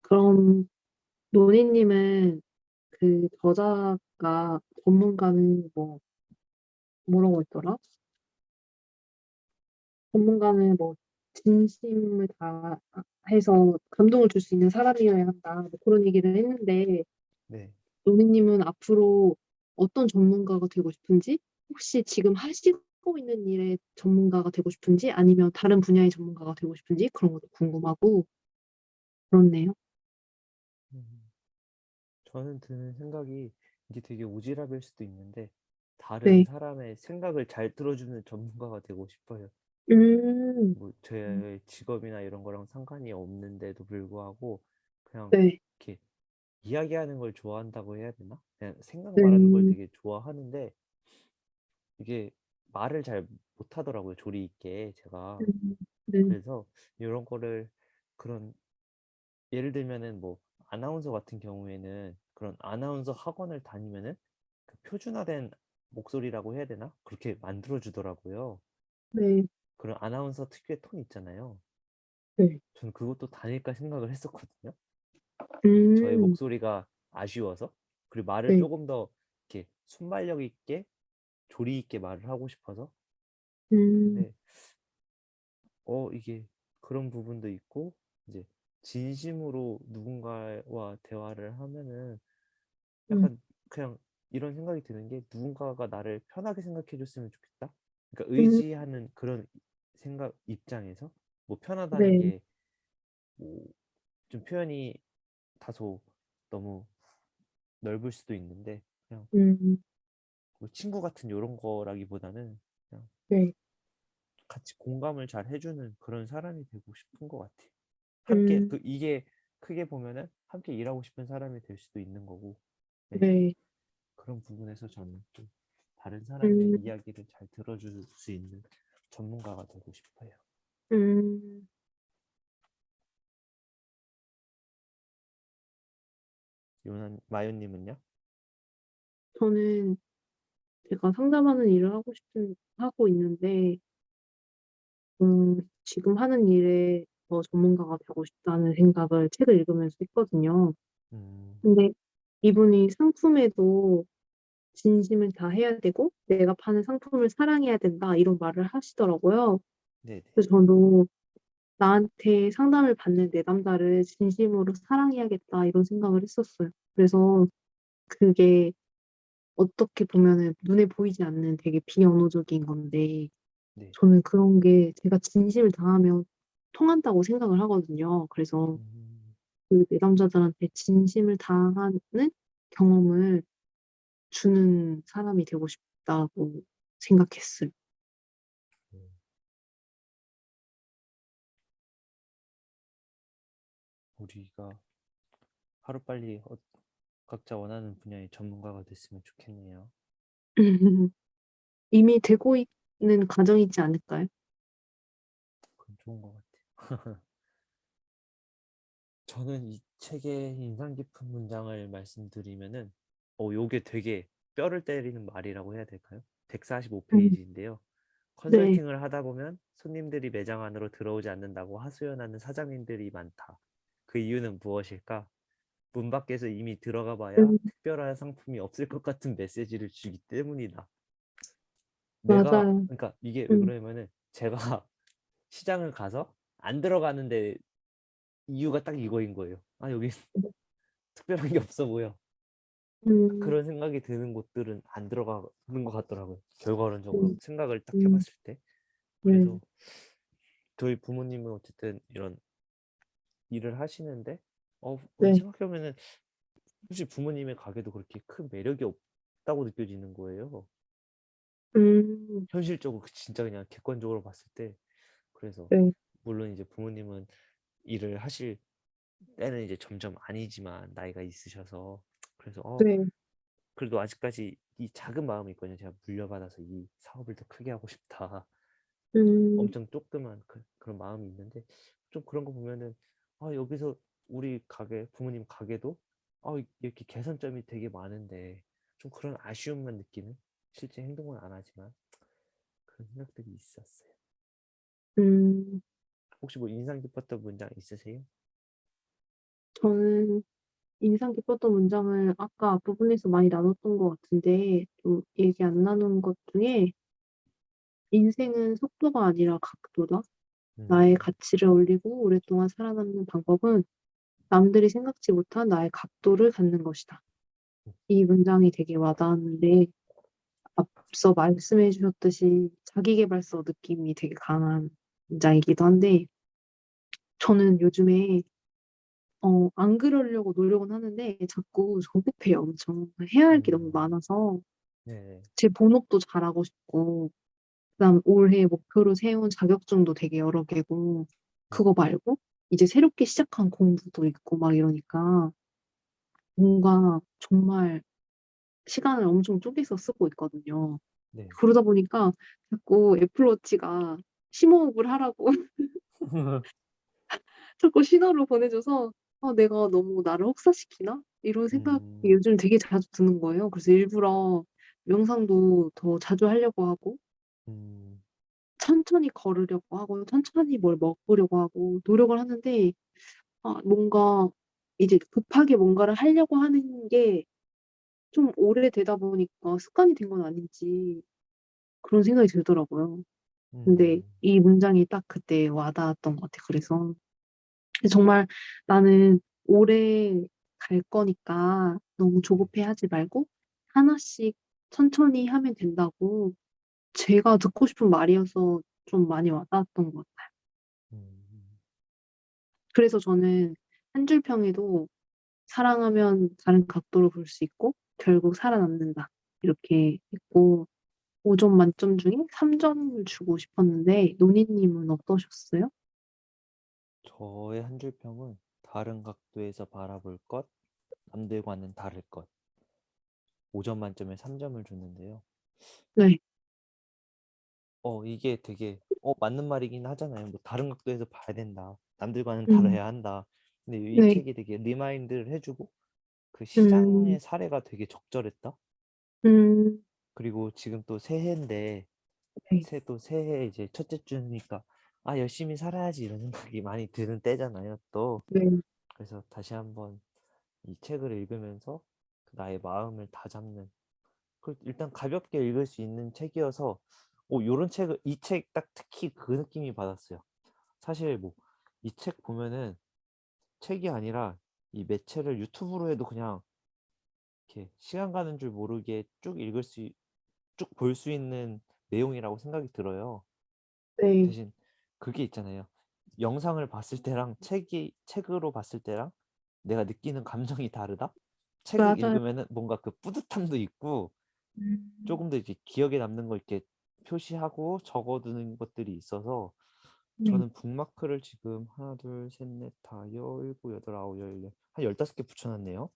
그럼 노니님은 그 저자가 전문가는 뭐라고 했더라? 전문가는 진심을 다해서 감동을 줄 수 있는 사람이어야 한다. 그런 얘기를 했는데 네. 노니님은 앞으로 어떤 전문가가 되고 싶은지, 혹시 지금 하시고 있는 일의 전문가가 되고 싶은지, 아니면 다른 분야의 전문가가 되고 싶은지 그런 것도 궁금하고 그렇네요. 음, 저는 드는 생각이 이게 되게 오지랖일 수도 있는데 다른 네. 사람의 생각을 잘 들어주는 전문가가 되고 싶어요. 음, 뭐 제 직업이나 이런 거랑 상관이 없는데도 불구하고 그냥 네. 이렇게 이야기하는 걸 좋아한다고 해야 되나? 그냥 생각 말하는 걸 음, 되게 좋아하는데 이게 말을 잘 못하더라고요. 조리 있게 제가. 음, 네. 그래서 이런 거를 그런 예를 들면은 뭐 아나운서 같은 경우에는 그런 아나운서 학원을 다니면은 그 표준화된 목소리라고 해야 되나? 그렇게 만들어 주더라고요. 네. 그런 아나운서 특유의 톤 있잖아요. 네. 저는 그것도 다닐까 생각을 했었거든요. 저의 음, 목소리가 아쉬워서 그리고 말을 네. 조금 더 이렇게 순발력 있게 조리 있게 말을 하고 싶어서. 음, 근데 이게 그런 부분도 있고 이제 진심으로 누군가와 대화를 하면은 음, 약간 그냥 이런 생각이 드는 게 누군가가 나를 편하게 생각해 줬으면 좋겠다. 그러니까 음, 의지하는 그런 생각 입장에서 뭐 편하다는 네. 게 뭐 좀 표현이 다소 너무 넓을 수도 있는데 그냥 음, 뭐 친구 같은 이런 거라기보다는 그냥 네. 같이 공감을 잘 해주는 그런 사람이 되고 싶은 것 같아요. 함께 음, 이게 크게 보면은 함께 일하고 싶은 사람이 될 수도 있는 거고. 네. 네. 그런 부분에서 저는 좀 다른 사람의 음, 이야기를 잘 들어줄 수 있는 전문가가 되고 싶어요. 음, 요난 마요님은요? 저는 제가 상담하는 일을 하고 있는데, 지금 하는 일에 더 전문가가 되고 싶다는 생각을 책을 읽으면서 했거든요. 음, 근데 이분이 상품에도 진심을 다해야 되고, 내가 파는 상품을 사랑해야 된다, 이런 말을 하시더라고요. 네네. 그래서 저도 나한테 상담을 받는 내담자를 진심으로 사랑해야겠다, 이런 생각을 했었어요. 그래서 그게 어떻게 보면은 눈에 보이지 않는 되게 비언어적인 건데, 네. 저는 그런 게 제가 진심을 다하면 통한다고 생각을 하거든요. 그래서 음, 그 내담자들한테 진심을 다하는 경험을 주는 사람이 되고 싶다고 생각했어요. 음. 우리가 하루빨리 각자 원하는 분야의 전문가가 됐으면 좋겠네요. 이미 되고 있는 과정이지 않을까요? 그건 좋은 것 같아요. 저는 이 책의 인상 깊은 문장을 말씀드리면은, 요게 되게 뼈를 때리는 말이라고 해야 될까요? 음, 145페이지인데요. 네. 컨설팅을 하다 보면 손님들이 매장 안으로 들어오지 않는다고 하소연하는 사장님들이 많다. 그 이유는 무엇일까? 문 밖에서 이미 들어가 봐야 음, 특별한 상품이 없을 것 같은 메시지를 주기 때문이다. 맞아요. 그러니까 이게 왜 음, 그러냐면은 제가 시장을 가서 안 들어가는데 이유가 딱 이거인 거예요. 아, 여기 특별한 게 없어 보여. 음, 그런 생각이 드는 곳들은 안 들어가는 것 같더라고요. 결과론적으로 음, 생각을 딱 음, 해봤을 때. 네, 그래서 저희 부모님은 어쨌든 이런 일을 하시는데 네. 생각해보면은 혹시 부모님의 가게도 그렇게 큰 매력이 없다고 느껴지는 거예요. 음, 현실적으로 진짜 그냥 객관적으로 봤을 때. 그래서 네, 물론 이제 부모님은 일을 하실 때는 이제 점점 아니지만 나이가 있으셔서 그래서 네. 그래도 아직까지 이 작은 마음이 있거든요. 제가 물려받아서 이 사업을 더 크게 하고 싶다. 음, 엄청 조그만 그런 마음이 있는데 좀 그런 거 보면은 여기서 우리 가게 부모님 가게도 이렇게 개선점이 되게 많은데 좀 그런 아쉬움만 느끼는 실제 행동은 안 하지만 그런 생각들이 있었어요. 음. 혹시 뭐 인상 깊었던 문장 있으세요? 저는 인상 깊었던 문장을 아까 앞부분에서 많이 나눴던 것 같은데 좀 얘기 안 나눈 것 중에 "인생은 속도가 아니라 각도다. 나의 음, 가치를 올리고 오랫동안 살아남는 방법은 남들이 생각지 못한 나의 각도를 갖는 것이다." 이 문장이 되게 와닿았는데 앞서 말씀해 주셨듯이 자기계발서 느낌이 되게 강한 문장이기도 한데 저는 요즘에 안 그러려고 노력은 하는데 자꾸 조급해요 엄청. 해야 할 게 너무 음, 많아서 네, 제 본업도 잘하고 싶고 그다음 올해 목표로 세운 자격증도 되게 여러 개고 네, 그거 말고 이제 새롭게 시작한 공부도 있고 막 이러니까 뭔가 정말 시간을 엄청 쪼개서 쓰고 있거든요. 네. 그러다 보니까 자꾸 애플워치가 심호흡을 하라고 자꾸 신호를 보내줘서 '아 내가 너무 나를 혹사시키나?' 이런 생각이 음, 요즘 되게 자주 드는 거예요. 그래서 일부러 명상도 더 자주 하려고 하고 음, 천천히 걸으려고 하고 천천히 뭘 먹으려고 하고 노력을 하는데 뭔가 이제 급하게 뭔가를 하려고 하는 게 좀 오래되다 보니까 습관이 된 건 아닌지 그런 생각이 들더라고요. 근데 음, 이 문장이 딱 그때 와 닿았던 것 같아요. 그래서 정말 '나는 오래 갈 거니까 너무 네, 조급해하지 말고 하나씩 천천히 하면 된다.'고 제가 듣고 싶은 말이어서 좀 많이 와 닿았던 것 같아요. 음, 그래서 저는 한 줄 평에도 '사랑하면 다른 각도로 볼 수 있고 결국 살아남는다.' 이렇게 했고 5점 만점 중에 3 점을 주고 싶었는데 노니님은 어떠셨어요? 저의 한 줄 평은 다른 각도에서 바라볼 것, 남들과는 다를 것. 5점 만점에 3점을 줬는데요. 네. 이게 되게 맞는 말이긴 하잖아요. 뭐 다른 각도에서 봐야 된다. 남들과는 음. 달라야 한다. 근데 이 네. 책이 되게 리마인드를 해주고 그 음. 시장의 사례가 되게 적절했다. 음. 그리고 지금 또 새해인데 네. 또 새해 이제 첫째 주니까 열심히 살아야지 이런 생각이 많이 드는 때잖아요. 또 네. 그래서 다시 한번 이 책을 읽으면서 나의 마음을 다잡는 일단 가볍게 읽을 수 있는 책이어서 요런 책을 이 책 딱 특히 그 느낌이 받았어요. 사실 뭐 이 책 보면은 책이 아니라 이 매체를 유튜브로 해도 그냥 이렇게 시간 가는 줄 모르게 쭉 볼 수 있는 내용이라고 생각이 들어요. 네. 대신 그게 있잖아요. 영상을 봤을 때랑 책으로 봤을 때랑 내가 느끼는 감정이 다르다? 책을 맞아요. 읽으면은 뭔가 그 뿌듯함도 있고 음. 조금 더 이제 기억에 남는 걸 이렇게 표시하고 적어두는 것들이 있어서 네. 저는 북마크를 지금 하나, 둘, 셋, 넷, 다, 열고, 여덟, 아홉, 열, 한 15개 붙여놨네요.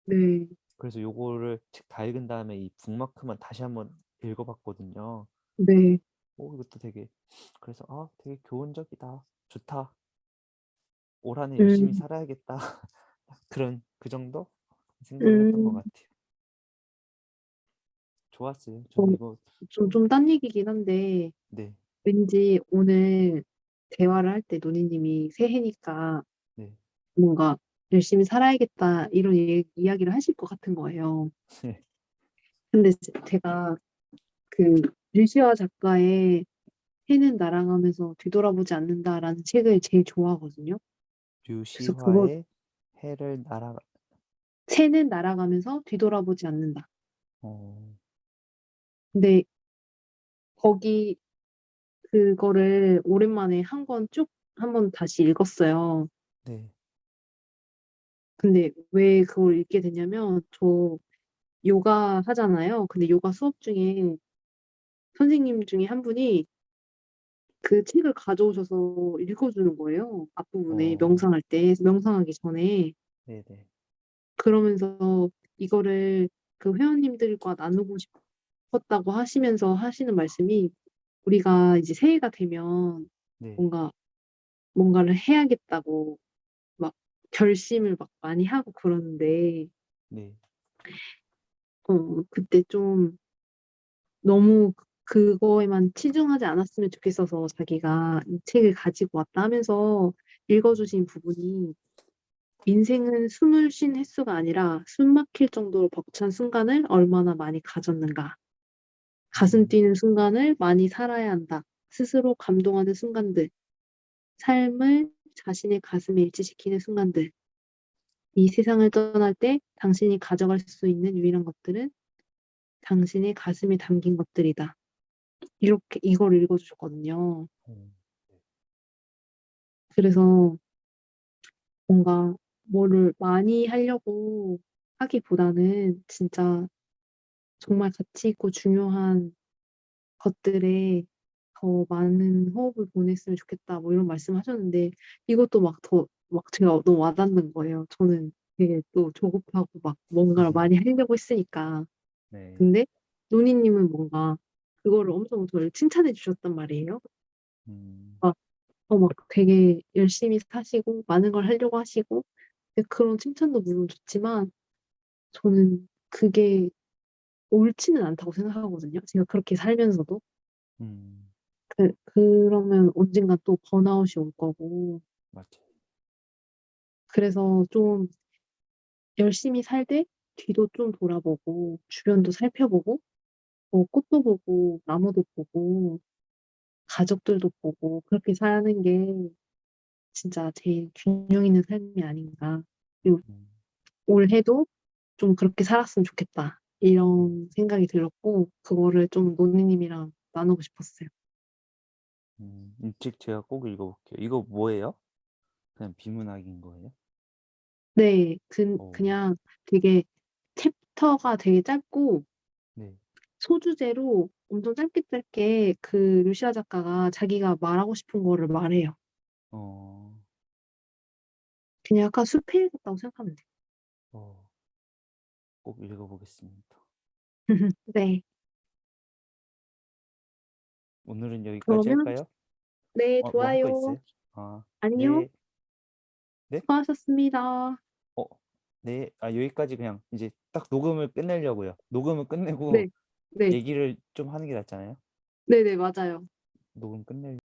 네. 그래서 요거를 책 다 읽은 다음에 이 북마크만 다시 한번 읽어봤거든요. 네. 이것도 되게 그래서 되게 교훈적이다. 좋다. 올 한해 열심히 음. 살아야겠다. 그런 그 정도 생각을 했던 것 음. 같아요. 좋았어요. 어 저는 이거 좀 좀 딴 얘기긴 한데 네, 왠지 오늘 대화를 할 때 노니님이 새해니까 네, 뭔가 '열심히 살아야겠다.' 이런 이야기를 하실 것 같은 거예요. 네. 근데 제가 그 류시아 작가의 "해는 날아가면서 뒤돌아보지 않는다."라는 책을 제일 좋아하거든요. 그래서 그거 류시화의 해를 날아 "새는 날아가면서 뒤돌아보지 않는다." 어, 근데 거기 그거를 오랜만에 한 번 다시 읽었어요. 네, 근데 왜 그걸 읽게 됐냐면 저 요가 하잖아요. 근데 요가 수업 중에 선생님 중에 한 분이 그 책을 가져오셔서 읽어 주는 거예요, 앞부분에 어, 명상할 때 명상하기 전에. 네, 네, 그러면서 이거를 그 회원님들과 나누고 싶었다고 하시면서 하시는 말씀이 우리가 이제 새해가 되면 네, 뭔가 뭔가를 해야겠다고 막 결심을 막 많이 하고 그러는데 네, 그때 좀 너무 그거에만 치중하지 않았으면 좋겠어서 자기가 "이 책을 가지고 왔다." 하면서 읽어 음, 주신 부분이 인생은 숨을 쉰 횟수가 아니라 숨 막힐 정도로 벅찬 순간을 얼마나 많이 가졌는가. 가슴 음. 뛰는 순간을 많이 살아야 한다. 스스로 감동하는 순간들. 삶을 자신의 가슴에 일치시키는 순간들. 이 세상을 떠날 때 당신이 가져갈 수 있는 유일한 것들은 당신의 가슴에 담긴 것들이다. 이렇게 이걸 읽어 주셨거든요. 음. 네. 그래서 뭔가 뭐를 많이 하려고 하기보다는 진짜 정말 가치 있고 중요한 것들에 더 많은 호흡을 보냈으면 좋겠다 뭐 이런 말씀하셨는데 이것도 막 제가 너무 와 닿는 거예요. 저는 되게 또 조급하고 막 뭔가를 많이 하려고 했으니까. 네. 근데 노니님은 뭔가 그거를 엄청 저를 칭찬해 주셨단 말이에요. 음. 막 막 되게 열심히 사시고 많은 걸 하려고 하시고 근데 그런 칭찬도 물론 좋지만 저는 그게 옳지는 않다고 생각하거든요, 제가 그렇게 살면서도. 음. 그러면 언젠가 또 번아웃이 올 거고. 맞아요. 그래서 좀 열심히 살되 뒤도 좀 돌아보고 주변도 살펴보고 뭐 꽃도 보고 나무도 보고 가족들도 보고 그렇게 사는 게 진짜 제일 균형 있는 삶이 아닌가. 그리고 음. 올해도 좀 그렇게 살았으면 좋겠다. 음. 이런 생각이 들었고 그거를 좀 노니님이랑 나누고 싶었어요. 이 책 제가 꼭 읽어볼게요. 이거 뭐예요? 그냥 비문학인 거예요? 네. 어. 그냥 되게 챕터가 되게 짧고 네. 소주제로 엄청 짧게 짧게 그 루시아 작가가 자기가 말하고 싶은 거를 말해요. 어. 그냥 약간 수필 같다고 생각하면 돼요. 어. 꼭 읽어보겠습니다. 네. 오늘은 여기까지 그러면 할까요? 네 뭐 할 거 좋아요. 있어요? 아. 아니요. 네. 네? 수고하셨습니다. 어. 네. 여기까지 그냥 이제 딱 녹음을 끝내려고요. 녹음을 끝내고 네. 네. 얘기를 좀 하는 게 낫잖아요. 네네. 맞아요. 녹음 끝낼